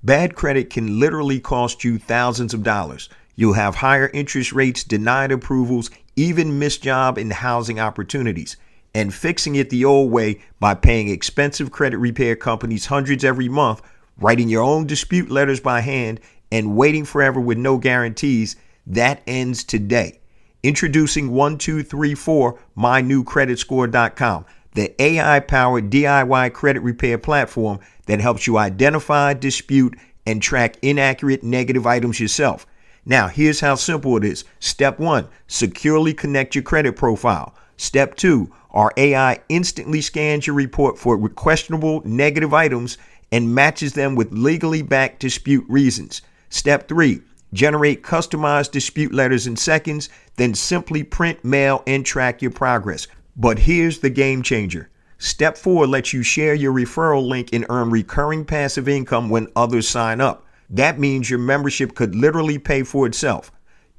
Bad credit can literally cost you thousands of dollars. You'll have higher interest rates, denied approvals, even missed job and housing opportunities. And fixing it the old way by paying expensive credit repair companies hundreds every month, writing your own dispute letters by hand, and waiting forever with no guarantees, that ends today. Introducing 1234mynewcreditscore.com, the AI-powered DIY credit repair platform that helps you identify, dispute, and track inaccurate negative items yourself. Now, here's how simple it is. Step 1, securely connect your credit profile. Step 2, our AI instantly scans your report for questionable negative items and matches them with legally backed dispute reasons. Step 3, generate customized dispute letters in seconds, then simply print, mail, and track your progress. But here's the game changer. Step 4 lets you share your referral link and earn recurring passive income when others sign up. That means your membership could literally pay for itself.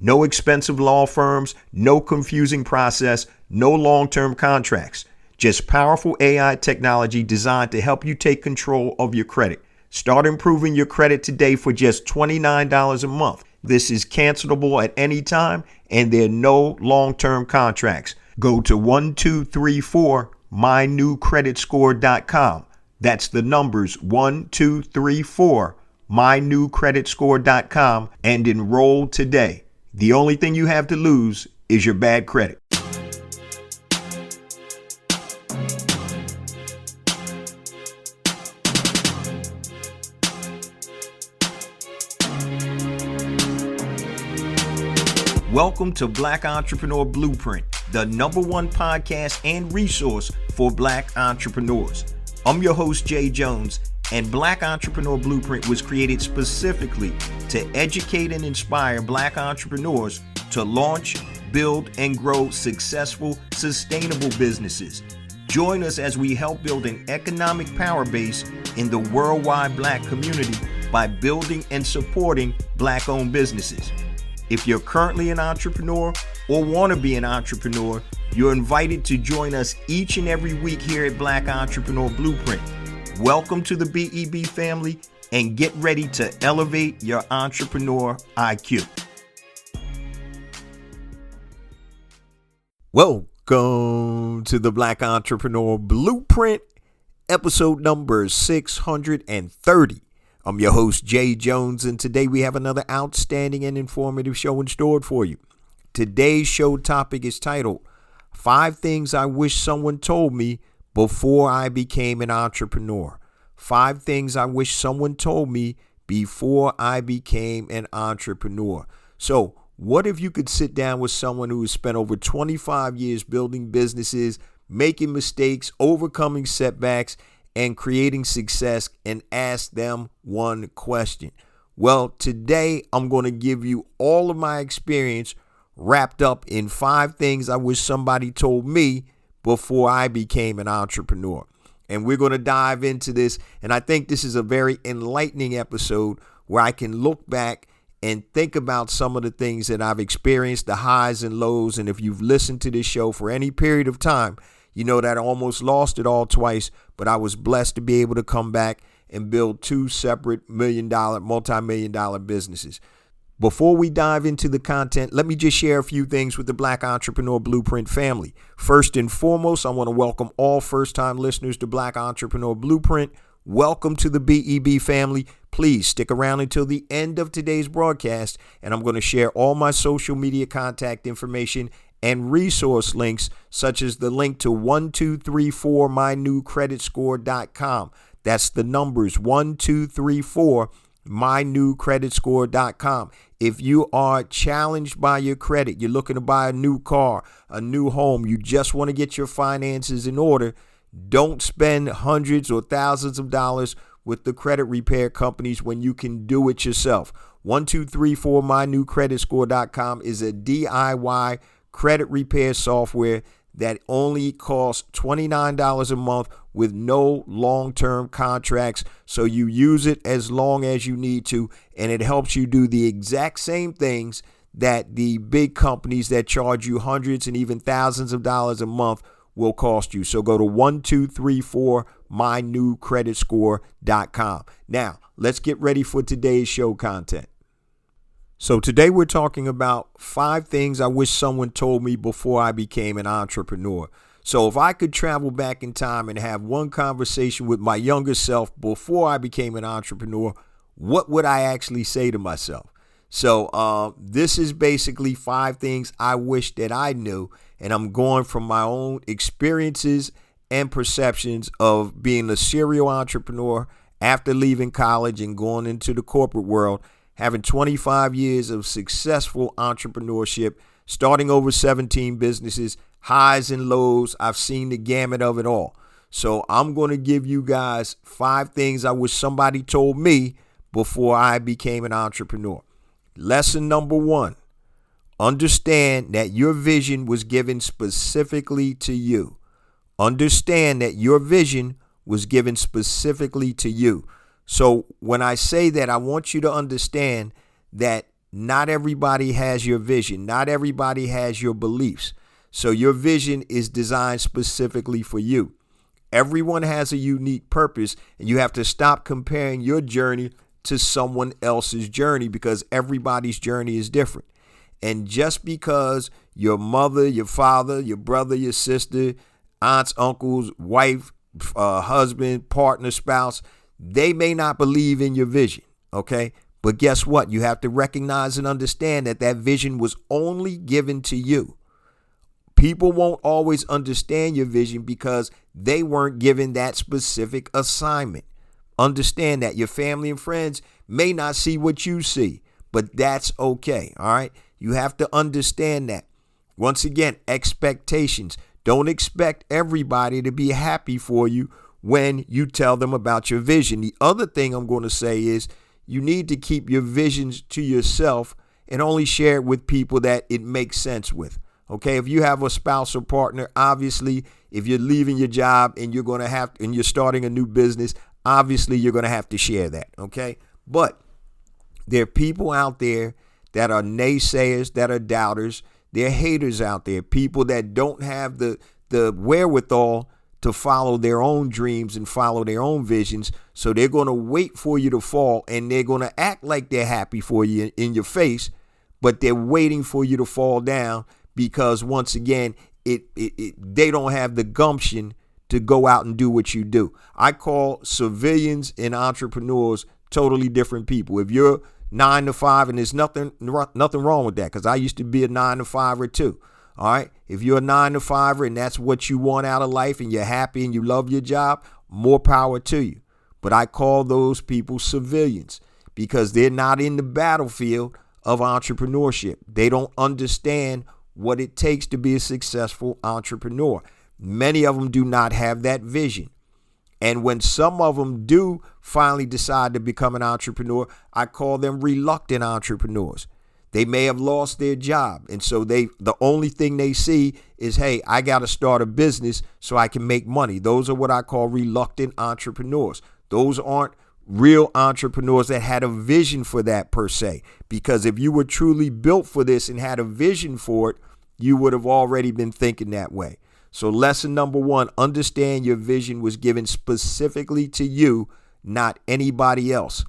No expensive law firms, no confusing process, no long-term contracts. Just powerful AI technology designed to help you take control of your credit. Start improving your credit today for just $29 a month. This is cancelable at any time, and there are no long-term contracts. Go to 1234mynewcreditscore.com. That's the numbers 1234mynewcreditscore.com and enroll today. The only thing you have to lose is your bad credit. Welcome to Black Entrepreneur Blueprint, the #1 podcast and resource for Black entrepreneurs. I'm your host, Jay Jones, and Black Entrepreneur Blueprint was created specifically to educate and inspire Black entrepreneurs to launch, build, and grow successful, sustainable businesses. Join us as we help build an economic power base in the worldwide Black community by building and supporting Black-owned businesses. If you're currently an entrepreneur or want to be an entrepreneur, you're invited to join us each and every week here at Black Entrepreneur Blueprint. Welcome to the BEB family and get ready to elevate your entrepreneur IQ. Welcome to the Black Entrepreneur Blueprint, episode number 630. I'm your host, Jay Jones, and today we have another outstanding and informative show in store for you. Today's show topic is titled, 5 Things I Wish Someone Told Me Before I Became an Entrepreneur. 5 Things I Wish Someone Told Me Before I Became an Entrepreneur. So, what if you could sit down with someone who has spent over 25 years building businesses, making mistakes, overcoming setbacks, and creating success, and ask them one question? Well, today I'm going to give you all of my experience wrapped up in 5 things I wish somebody told me before I became an entrepreneur. And we're going to dive into this, and I think this is a very enlightening episode where I can look back and think about some of the things that I've experienced, the highs and lows. And if you've listened to this show for any period of time, you know that I almost lost it all twice, but I was blessed to be able to come back and build 2 separate multi-million-dollar businesses. Before we dive into the content, let me just share a few things with the Black Entrepreneur Blueprint family. First and foremost, I want to welcome all first-time listeners to Black Entrepreneur Blueprint. Welcome to the BEB family. Please stick around until the end of today's broadcast, and I'm going to share all my social media contact information and resource links, such as the link to 1234mynewcreditscore.com. That's the numbers 1234mynewcreditscore.com. If you are challenged by your credit, you're looking to buy a new car, a new home, you just want to get your finances in order, don't spend hundreds or thousands of dollars with the credit repair companies when you can do it yourself. 1234mynewcreditscore.com is a DIY credit repair software that only costs $29 a month with no long-term contracts. So you use it as long as you need to, and it helps you do the exact same things that the big companies that charge you hundreds and even thousands of dollars a month will cost you. So go to 1234mynewcreditscore.com. Now, let's get ready for today's show content. So today we're talking about 5 things I wish someone told me before I became an entrepreneur. So if I could travel back in time and have one conversation with my younger self before I became an entrepreneur, what would I actually say to myself? So this is basically 5 things I wish that I knew, and I'm going from my own experiences and perceptions of being a serial entrepreneur after leaving college and going into the corporate world, having 25 years of successful entrepreneurship, starting over 17 businesses, highs and lows. I've seen the gamut of it all. So I'm going to give you guys 5 things I wish somebody told me before I became an entrepreneur. Lesson number 1, understand that your vision was given specifically to you. Understand that your vision was given specifically to you. So when I say that, I want you to understand that not everybody has your vision. Not everybody has your beliefs. So your vision is designed specifically for you. Everyone has a unique purpose, and you have to stop comparing your journey to someone else's journey, because everybody's journey is different. And just because your mother, your father, your brother, your sister, aunts, uncles, wife, husband, partner, spouse, they may not believe in your vision, okay? But guess what? You have to recognize and understand that that vision was only given to you. People won't always understand your vision because they weren't given that specific assignment. Understand that your family and friends may not see what you see, but that's okay. All right. You have to understand that. Once again, expectations. Don't expect everybody to be happy for you when you tell them about your vision. The other thing I'm going to say is you need to keep your visions to yourself and only share it with people that it makes sense with. Okay. If you have a spouse or partner, obviously, if you're leaving your job and you're starting a new business, obviously, you're going to have to share that, okay? But there are people out there that are naysayers, that are doubters. There are haters out there, people that don't have the wherewithal to follow their own dreams and follow their own visions. So they're going to wait for you to fall, and they're going to act like they're happy for you in your face, but they're waiting for you to fall down because, once again, they don't have the gumption to go out and do what you do. I call civilians and entrepreneurs totally different people. If you're 9 to 5, and there's nothing wrong with that, because I used to be a 9 to 5er too. All right. If you're a 9 to 5er and that's what you want out of life and you're happy and you love your job, more power to you. But I call those people civilians because they're not in the battlefield of entrepreneurship. They don't understand what it takes to be a successful entrepreneur. Many of them do not have that vision. And when some of them do finally decide to become an entrepreneur, I call them reluctant entrepreneurs. They may have lost their job. And so the only thing they see is, hey, I got to start a business so I can make money. Those are what I call reluctant entrepreneurs. Those aren't real entrepreneurs that had a vision for that per se. Because if you were truly built for this and had a vision for it, you would have already been thinking that way. So lesson number 1, understand your vision was given specifically to you, not anybody else.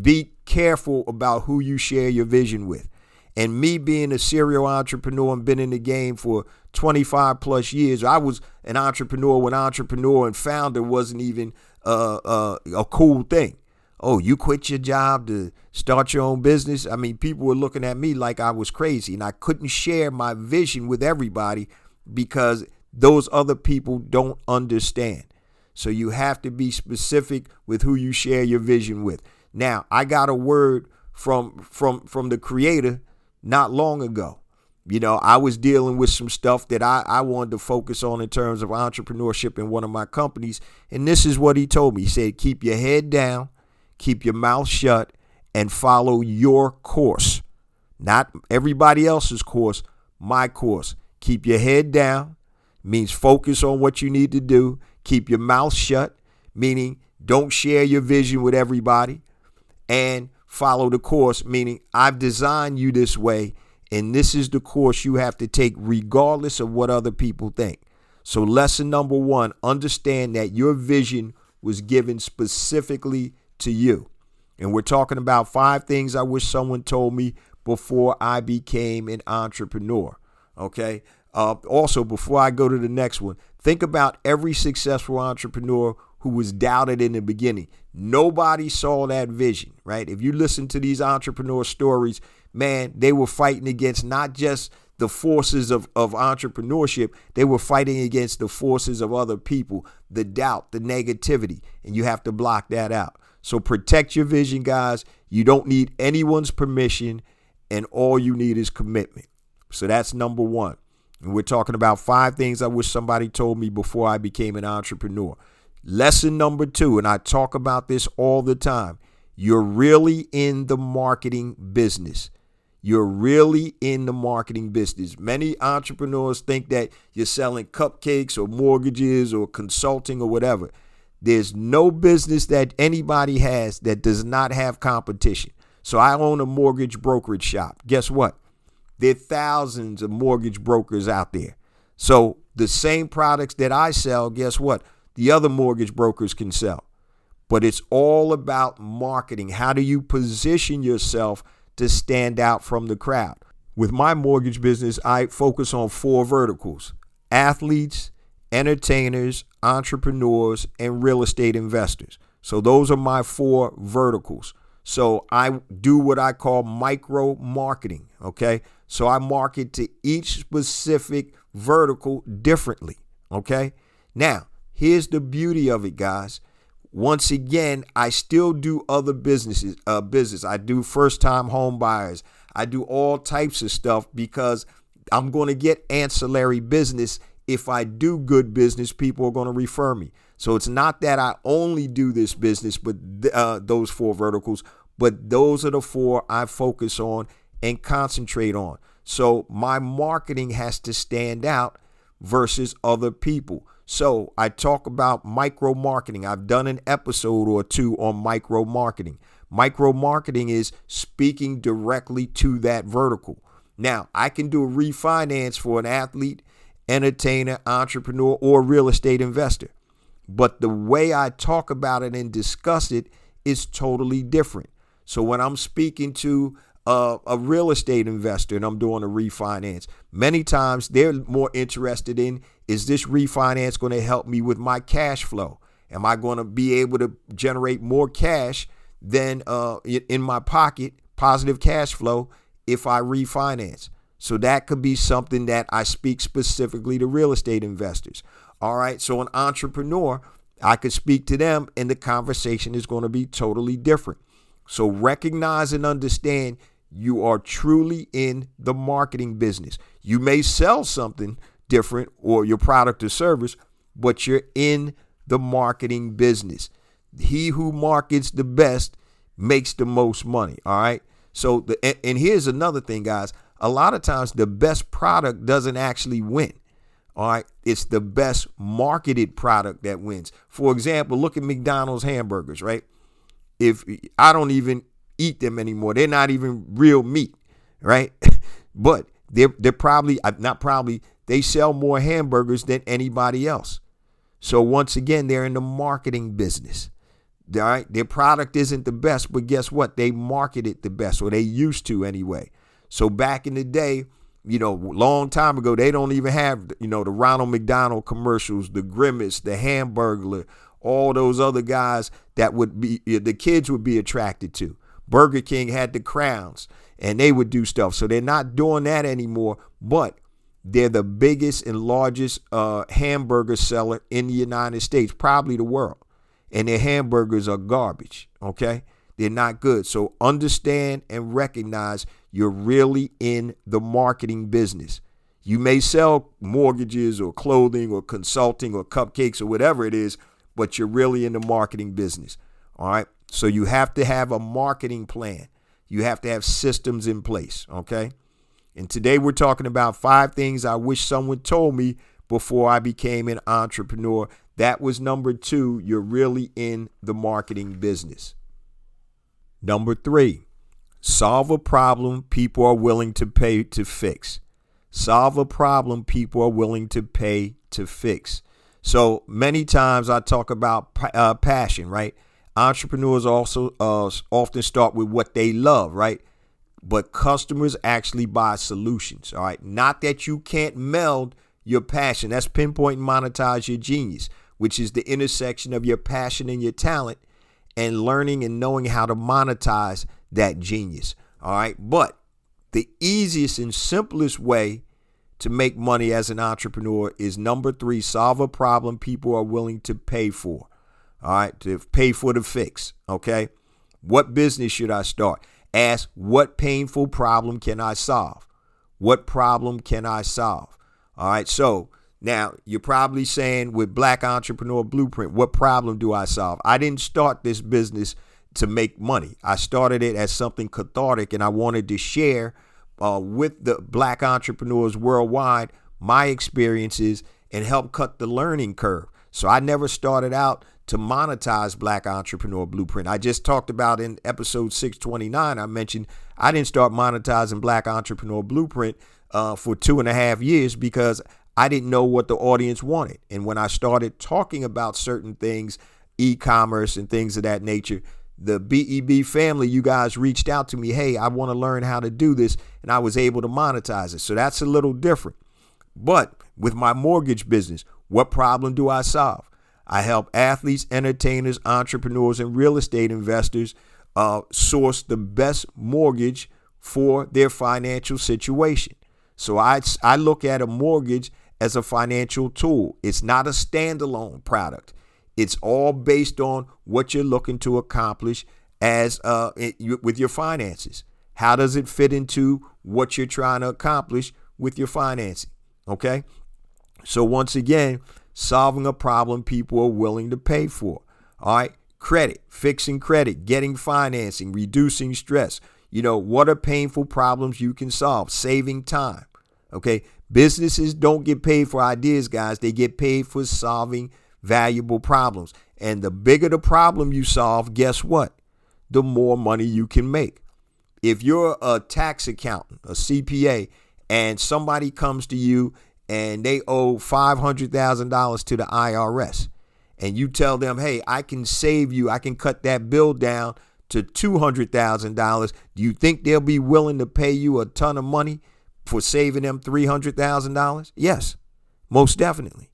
Be careful about who you share your vision with. And me being a serial entrepreneur and been in the game for 25 plus years, I was an entrepreneur when entrepreneur and founder wasn't even a cool thing. Oh, you quit your job to start your own business? I mean, people were looking at me like I was crazy, and I couldn't share my vision with everybody because those other people don't understand. So you have to be specific with who you share your vision with. Now, I got a word from the creator not long ago. You know, I was dealing with some stuff that I wanted to focus on in terms of entrepreneurship in one of my companies. And this is what he told me. He said, keep your head down, keep your mouth shut, and follow your course. Not everybody else's course, my course. Keep your head down, means focus on what you need to do. Keep your mouth shut, meaning don't share your vision with everybody. And follow the course, meaning I've designed you this way, and this is the course you have to take regardless of what other people think. So lesson number one, understand that your vision was given specifically to you. And we're talking about 5 things I wish someone told me before I became an entrepreneur. Okay. Also, before I go to the next one, think about every successful entrepreneur who was doubted in the beginning. Nobody saw that vision, right? If you listen to these entrepreneur stories, man, they were fighting against not just the forces of entrepreneurship, they were fighting against the forces of other people, the doubt, the negativity, and you have to block that out. So protect your vision, guys. You don't need anyone's permission, and all you need is commitment. So that's number one. And we're talking about 5 things I wish somebody told me before I became an entrepreneur. Lesson number 2, and I talk about this all the time, you're really in the marketing business. You're really in the marketing business. Many entrepreneurs think that you're selling cupcakes or mortgages or consulting or whatever. There's no business that anybody has that does not have competition. So I own a mortgage brokerage shop. Guess what? There are thousands of mortgage brokers out there. So the same products that I sell, guess what? The other mortgage brokers can sell. But it's all about marketing. How do you position yourself to stand out from the crowd? With my mortgage business, I focus on 4 verticals: athletes, entertainers, entrepreneurs, and real estate investors. So those are my 4 verticals. So I do what I call micro marketing. Okay. So I market to each specific vertical differently. Okay. Now, here's the beauty of it, guys. Once again, I still do other business. I do first-time home buyers. I do all types of stuff because I'm going to get ancillary business. If I do good business, people are going to refer me. So it's not that I only do this business, but those 4 verticals, but those are the 4 I focus on and concentrate on. So my marketing has to stand out versus other people. So I talk about micro marketing. I've done an episode or 2 on micro marketing. Micro marketing is speaking directly to that vertical. Now, I can do a refinance for an athlete, entertainer, entrepreneur, or real estate investor. But the way I talk about it and discuss it is totally different. So when I'm speaking to a real estate investor and I'm doing a refinance, many times they're more interested in, is this refinance going to help me with my cash flow? Am I going to be able to generate more cash than in my pocket, positive cash flow, if I refinance? So that could be something that I speak specifically to real estate investors. All right. So an entrepreneur, I could speak to them and the conversation is going to be totally different. So recognize and understand you are truly in the marketing business. You may sell something different or your product or service, but you're in the marketing business. He who markets the best makes the most money. All right. So and here's another thing, guys. A lot of times the best product doesn't actually win. All right. It's the best marketed product that wins. For example, look at McDonald's hamburgers, right? If I don't even eat them anymore, they're not even real meat, right? But they're probably not probably they sell more hamburgers than anybody else. So once again, they're in the marketing business. All right. Their product isn't the best, but guess what? They market it the best, or they used to anyway. So back in the day, long time ago, they don't even have, the Ronald McDonald commercials, the Grimace, the Hamburglar, all those other guys that would be, the kids would be attracted to. Burger King had the crowns and they would do stuff. So they're not doing that anymore, but they're the biggest and largest hamburger seller in the United States, probably the world. And their hamburgers are garbage. Okay. They're not good. So understand and recognize you're really in the marketing business. You may sell mortgages or clothing or consulting or cupcakes or whatever it is, but you're really in the marketing business. All right. So you have to have a marketing plan. You have to have systems in place. Okay. And today we're talking about 5 things I wish someone told me before I became an entrepreneur. That was number 2. You're really in the marketing business. Number 3, solve a problem people are willing to pay to fix. Solve a problem people are willing to pay to fix. So many times I talk about passion, right? Entrepreneurs also often start with what they love, right? But customers actually buy solutions, all right? Not that you can't meld your passion. That's pinpoint and monetize your genius, which is the intersection of your passion and your talent and learning and knowing how to monetize that genius, all right? But the easiest and simplest way to make money as an entrepreneur is number 3, solve a problem people are willing to pay for. All right, to pay for the fix. Okay. What business should I start? Ask, what painful problem can I solve? What problem can I solve? All right. So now you're probably saying with Black Entrepreneur Blueprint, what problem do I solve? I didn't start this business to make money. I started it as something cathartic, and I wanted to share with the Black entrepreneurs worldwide my experiences and help cut the learning curve. So I never started out to monetize Black Entrepreneur Blueprint. I just talked about in episode 629, I mentioned I didn't start monetizing Black Entrepreneur Blueprint for 2.5 years because I didn't know what the audience wanted. And when I started talking about certain things, e-commerce and things of that nature, the BEB family, you guys reached out to me. Hey, I want to learn how to do this. And I was able to monetize it. So that's a little different. But with my mortgage business, what problem do I solve? I help athletes, entertainers, entrepreneurs, and real estate investors source the best mortgage for their financial situation. So I look at a mortgage as a financial tool. It's not a standalone product. It's all based on what you're looking to accomplish as with your finances. How does it fit into what you're trying to accomplish with your financing? Okay. So once again, solving a problem people are willing to pay for. All right. Credit, fixing credit, getting financing, reducing stress. What are painful problems you can solve? Saving time. Okay. Businesses don't get paid for ideas, guys. They get paid for solving valuable problems. And the bigger the problem you solve, guess what? The more money you can make. If you're a tax accountant, a CPA, and somebody comes to you and they owe $500,000 to the IRS, and you tell them, hey, I can save you, I can cut that bill down to $200,000, do you think they'll be willing to pay you a ton of money for saving them $300,000? Yes, most definitely.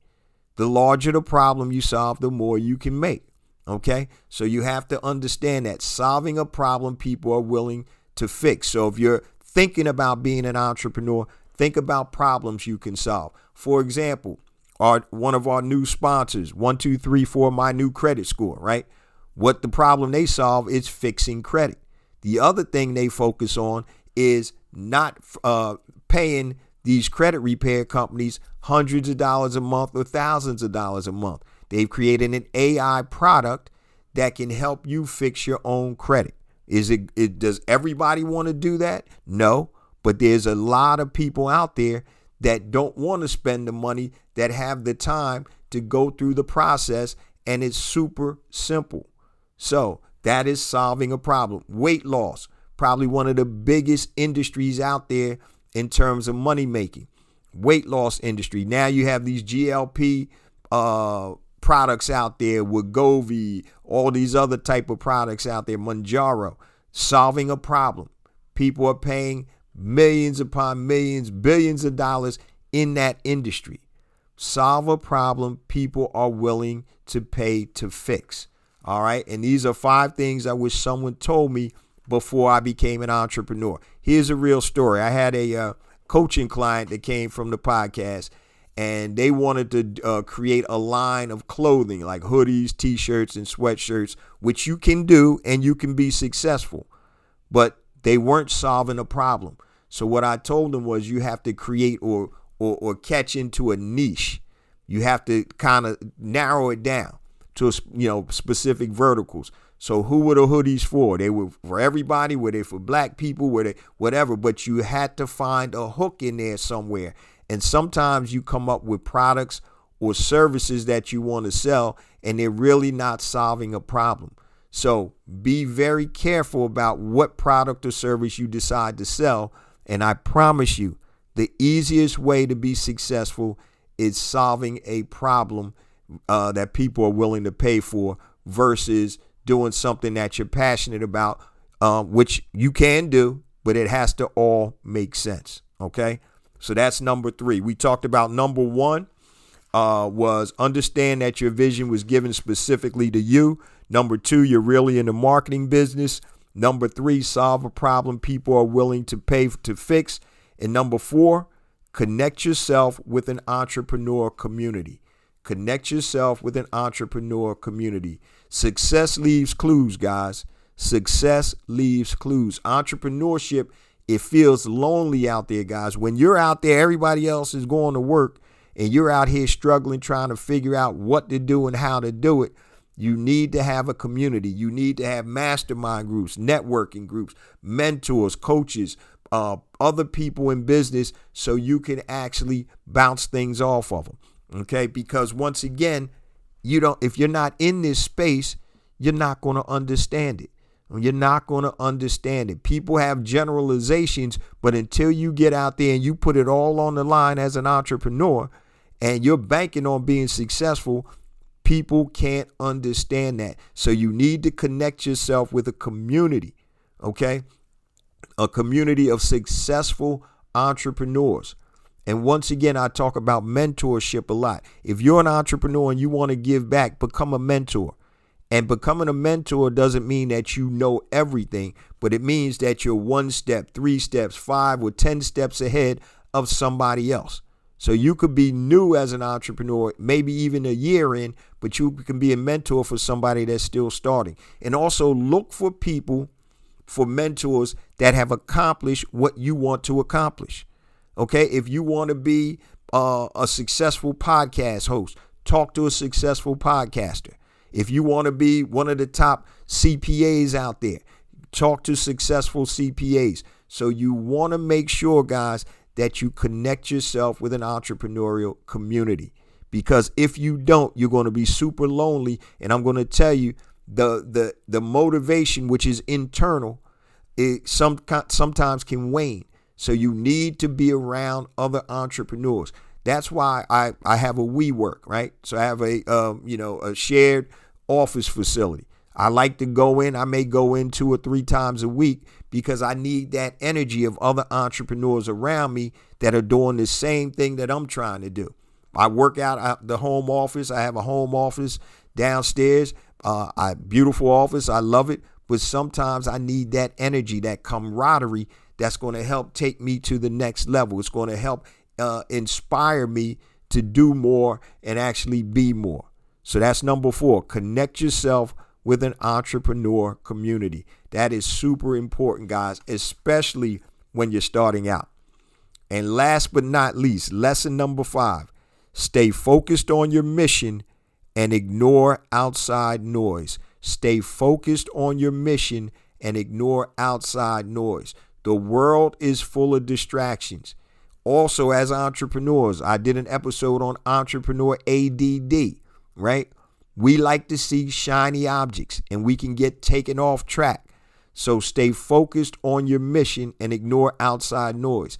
The larger the problem you solve, the more you can make. Okay, so you have to understand that solving a problem people are willing to fix. So if you're thinking about being an entrepreneur, think about problems you can solve. For example, one of our new sponsors, 1234 My New Credit Score, right? What the problem they solve is fixing credit. The other thing they focus on is not paying these credit repair companies hundreds of dollars a month or thousands of dollars a month. They've created an AI product that can help you fix your own credit. Does everybody want to do that? No, but there's a lot of people out there that don't want to spend the money, that have the time to go through the process, and it's super simple. So that is solving a problem. Weight loss, probably one of the biggest industries out there in terms of money making. Weight loss industry. Now you have these GLP products out there, Wegovy, all these other type of products out there, Manjaro, solving a problem. People are paying millions upon millions, billions of dollars in that industry. Solve a problem people are willing to pay to fix. All right. And these are 5 things I wish someone told me before I became an entrepreneur. Here's a real story. I had a coaching client that came from the podcast, and they wanted to create a line of clothing like hoodies, t-shirts, and sweatshirts, which you can do and you can be successful. But they weren't solving a problem. So what I told them was you have to create or catch into a niche. You have to kind of narrow it down to specific verticals. So who were the hoodies for? They were for everybody. Were they for black people? Were they whatever? But you had to find a hook in there somewhere. And sometimes you come up with products or services that you want to sell, and they're really not solving a problem. So be very careful about what product or service you decide to sell. And I promise you, the easiest way to be successful is solving a problem that people are willing to pay for versus doing something that you're passionate about, which you can do, but it has to all make sense. Okay. So that's number 3. We talked about number 1 was understand that your vision was given specifically to you. Number 2, you're really in the marketing business. Number 3, solve a problem people are willing to pay to fix. And number 4, connect yourself with an entrepreneur community. Connect yourself with an entrepreneur community. Success leaves clues, guys. Success leaves clues. Entrepreneurship, it feels lonely out there, guys. When you're out there, everybody else is going to work and you're out here struggling, trying to figure out what to do and how to do it. You need to have a community. You need to have mastermind groups, networking groups, mentors, coaches, other people in business so you can actually bounce things off of them. Okay, because once again, if you're not in this space, you're not going to understand it. You're not going to understand it. People have generalizations, but until you get out there and you put it all on the line as an entrepreneur and you're banking on being successful, people can't understand that. So you need to connect yourself with a community, okay? A community of successful entrepreneurs. And once again, I talk about mentorship a lot. If you're an entrepreneur and you want to give back, become a mentor. And becoming a mentor doesn't mean that you know everything, but it means that you're 1 step, 3 steps, 5 or 10 steps ahead of somebody else. So you could be new as an entrepreneur, maybe even a year in, but you can be a mentor for somebody that's still starting. And also look for people, for mentors that have accomplished what you want to accomplish. Okay, if you want to be a successful podcast host, talk to a successful podcaster. If you want to be one of the top CPAs out there, talk to successful CPAs. So you want to make sure, guys, that you connect yourself with an entrepreneurial community. Because if you don't, you're going to be super lonely. And I'm going to tell you, the motivation, which is internal, it sometimes can wane. So you need to be around other entrepreneurs. That's why I have a WeWork, right? So I have a shared office facility. I like to go in. I may go in 2 or 3 times a week because I need that energy of other entrepreneurs around me that are doing the same thing that I'm trying to do. I work out at the home office. I have a home office downstairs. Beautiful office. I love it. But sometimes I need that energy, that camaraderie that's going to help take me to the next level. It's going to help inspire me to do more and actually be more. So that's number 4. Connect yourself with an entrepreneur community. That is super important, guys, especially when you're starting out. And last but not least, lesson number 5, stay focused on your mission and ignore outside noise. Stay focused on your mission and ignore outside noise. The world is full of distractions. Also, as entrepreneurs, I did an episode on entrepreneur ADD, right? We like to see shiny objects and we can get taken off track. So stay focused on your mission and ignore outside noise.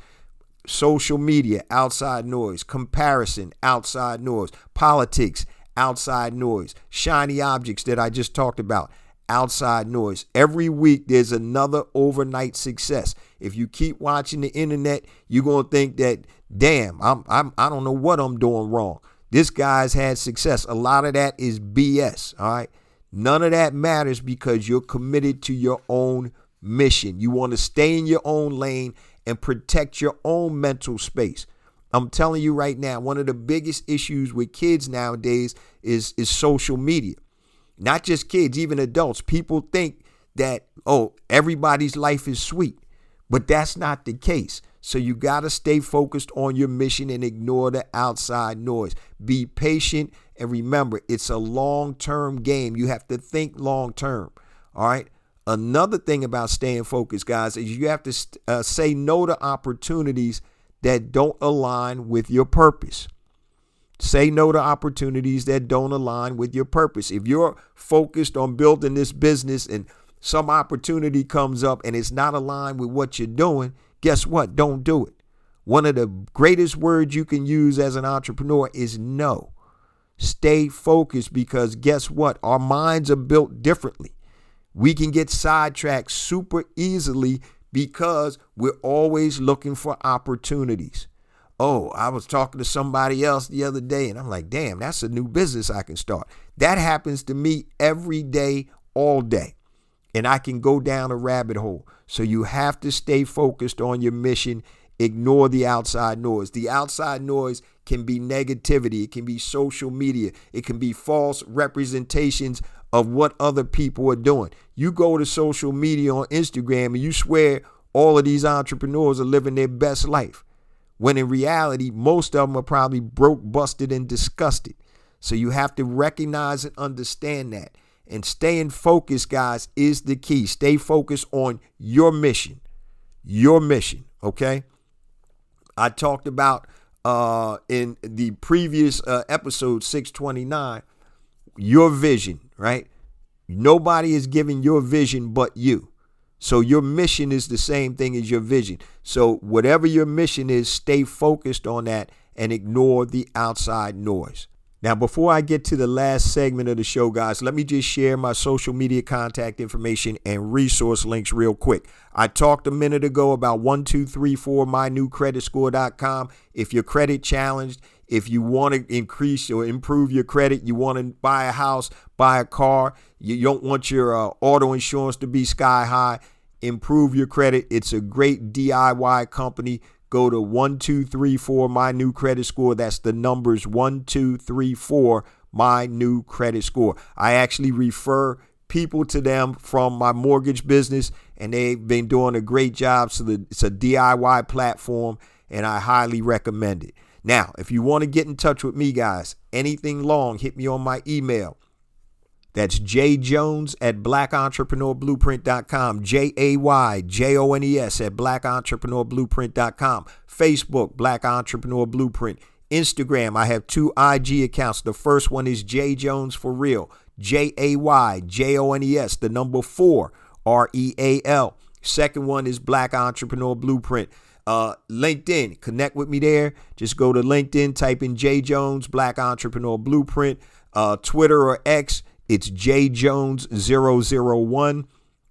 Social media, outside noise. Comparison, outside noise. Politics, outside noise. Shiny objects that I just talked about, outside noise. Every week there's another overnight success. If you keep watching the internet, you're going to think that, damn, I don't know what I'm doing wrong. This guy's had success. A lot of that is BS. All right. None of that matters because you're committed to your own mission. You want to stay in your own lane and protect your own mental space. I'm telling you right now, one of the biggest issues with kids nowadays is social media. Not just kids, even adults. People think that, everybody's life is sweet, but that's not the case. So you got to stay focused on your mission and ignore the outside noise. Be patient and remember, it's a long-term game. You have to think long-term. All right. Another thing about staying focused, guys, is you have to say no to opportunities that don't align with your purpose. Say no to opportunities that don't align with your purpose. If you're focused on building this business and some opportunity comes up and it's not aligned with what you're doing, guess what? Don't do it. One of the greatest words you can use as an entrepreneur is no. Stay focused, because guess what? Our minds are built differently. We can get sidetracked super easily because we're always looking for opportunities. Oh, I was talking to somebody else the other day and I'm like, damn, that's a new business I can start. That happens to me every day, all day. And I can go down a rabbit hole. So you have to stay focused on your mission. Ignore the outside noise. The outside noise can be negativity. It can be social media. It can be false representations of what other people are doing. You go to social media on Instagram and you swear all of these entrepreneurs are living their best life, when in reality, most of them are probably broke, busted, and disgusted. So you have to recognize and understand that. And staying focused, guys, is the key. Stay focused on your mission. Your mission, okay? I talked about in the previous episode 629, your vision, right? Nobody is giving your vision but you. So your mission is the same thing as your vision. So whatever your mission is, stay focused on that and ignore the outside noise. Now, before I get to the last segment of the show, guys, let me just share my social media contact information and resource links real quick. I talked a minute ago about 1234mynewcreditscore.com. If you're credit challenged, if you want to increase or improve your credit, you want to buy a house, buy a car, you don't want your auto insurance to be sky high, improve your credit. It's a great DIY company. Go to 1234 My New Credit Score. That's the numbers 1234 My New Credit Score. I actually refer people to them from my mortgage business, and they've been doing a great job. So it's a DIY platform, and I highly recommend it. Now, if you want to get in touch with me, guys, anything long, hit me on my email. That's jjones@blackentrepreneurblueprint.com, JAYJONES@blackentrepreneurblueprint.com, Facebook, Black Entrepreneur Blueprint, Instagram. I have 2 IG accounts. The first one is J Jones for Real, JAYJONES, the number 4, REAL. Second one is Black Entrepreneur Blueprint. LinkedIn, connect with me there. Just go to LinkedIn, type in J Jones, Black Entrepreneur Blueprint. Twitter or X, it's JJones001,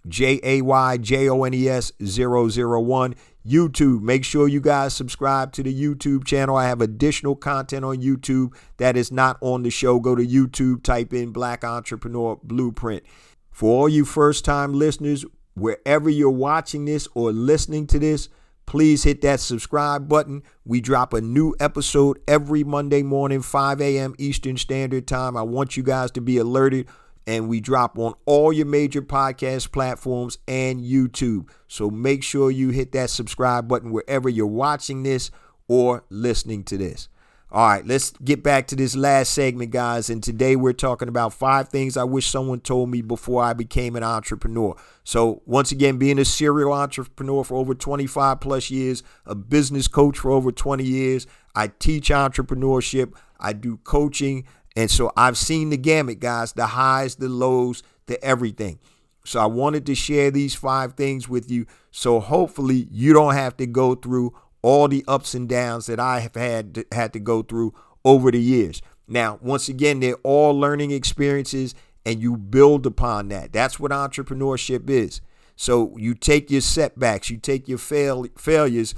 JAYJONES001. YouTube, make sure you guys subscribe to the YouTube channel. I have additional content on YouTube that is not on the show. Go to YouTube, type in Black Entrepreneur Blueprint. For all you first-time listeners, wherever you're watching this or listening to this, please hit that subscribe button. We drop a new episode every Monday morning, 5 a.m. Eastern Standard Time. I want you guys to be alerted, and we drop on all your major podcast platforms and YouTube. So make sure you hit that subscribe button wherever you're watching this or listening to this. All right, let's get back to this last segment, guys. And today we're talking about 5 things I wish someone told me before I became an entrepreneur. So once again, being a serial entrepreneur for over 25 plus years, a business coach for over 20 years, I teach entrepreneurship, I do coaching. And so I've seen the gamut, guys, the highs, the lows, the everything. So I wanted to share these 5 things with you. So hopefully you don't have to go through all the ups and downs that I have had to go through over the years. Now, once again, they're all learning experiences, and you build upon that. That's what entrepreneurship is. So you take your setbacks, you take your failures,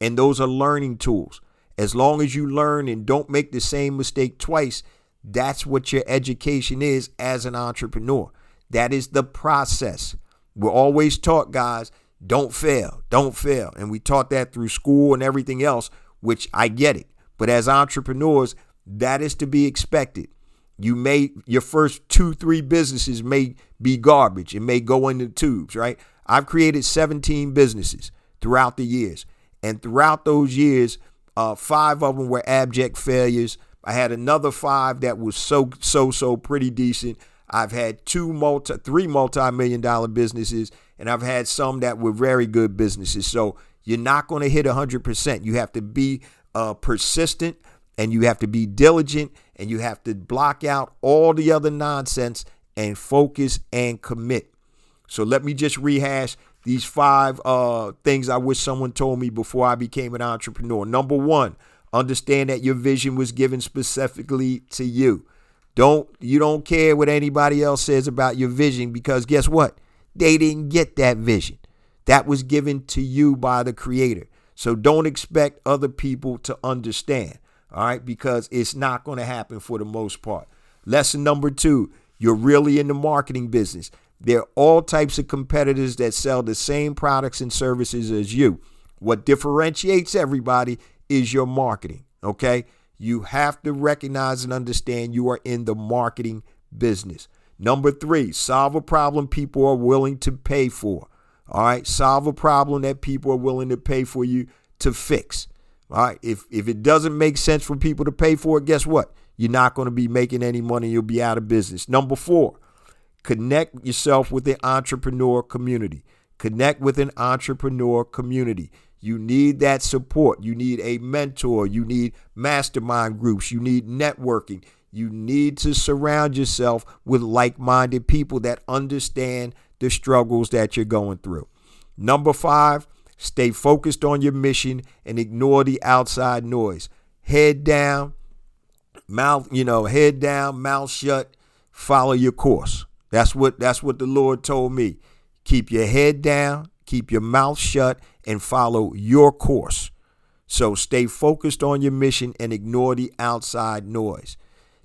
and those are learning tools. As long as you learn and don't make the same mistake twice, that's what your education is as an entrepreneur. That is the process. We're always taught, guys, don't fail. And we taught that through school and everything else, which I get it. But as entrepreneurs, that is to be expected. Your first 2-3 businesses may be garbage. It may go in the tubes, right? I've created 17 businesses throughout the years. And throughout those years, 5 of them were abject failures. I had another 5 that was so pretty decent. I've had 3 multi-million dollar businesses, and I've had some that were very good businesses. So you're not going to hit 100%. You have to be persistent, and you have to be diligent, and you have to block out all the other nonsense and focus and commit. So let me just rehash These 5 things I wish someone told me before I became an entrepreneur. Number 1, understand that your vision was given specifically to you. You don't care what anybody else says about your vision, because guess what? They didn't get that vision. That was given to you by the Creator. So don't expect other people to understand, all right? Because it's not going to happen for the most part. Lesson number 2, you're really in the marketing business. There are all types of competitors that sell the same products and services as you. What differentiates everybody is your marketing, okay? You have to recognize and understand you are in the marketing business. Number 3, solve a problem people are willing to pay for. All right, solve a problem that people are willing to pay for you to fix. All right, if it doesn't make sense for people to pay for it, guess what? You're not going to be making any money. You'll be out of business. Number 4, connect yourself with the entrepreneur community. Connect with an entrepreneur community. You need that support. You need a mentor. You need mastermind groups. You need networking. You need to surround yourself with like-minded people that understand the struggles that you're going through. Number 5, stay focused on your mission and ignore the outside noise. Head down, mouth shut, follow your course. That's what the Lord told me. Keep your head down, keep your mouth shut, and follow your course. So stay focused on your mission and ignore the outside noise.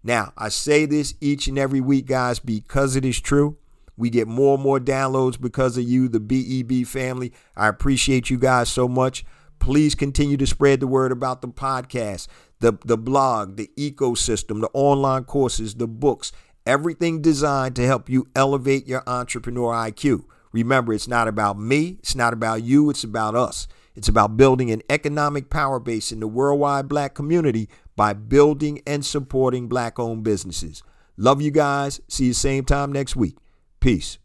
Now, I say this each and every week, guys, because it is true. We get more and more downloads because of you, the BEB family. I appreciate you guys so much. Please continue to spread the word about the podcast, the blog, the ecosystem, the online courses, the books, everything designed to help you elevate your entrepreneur IQ. Remember, it's not about me. It's not about you. It's about us. It's about building an economic power base in the worldwide Black community by building and supporting Black-owned businesses. Love you guys. See you same time next week. Peace.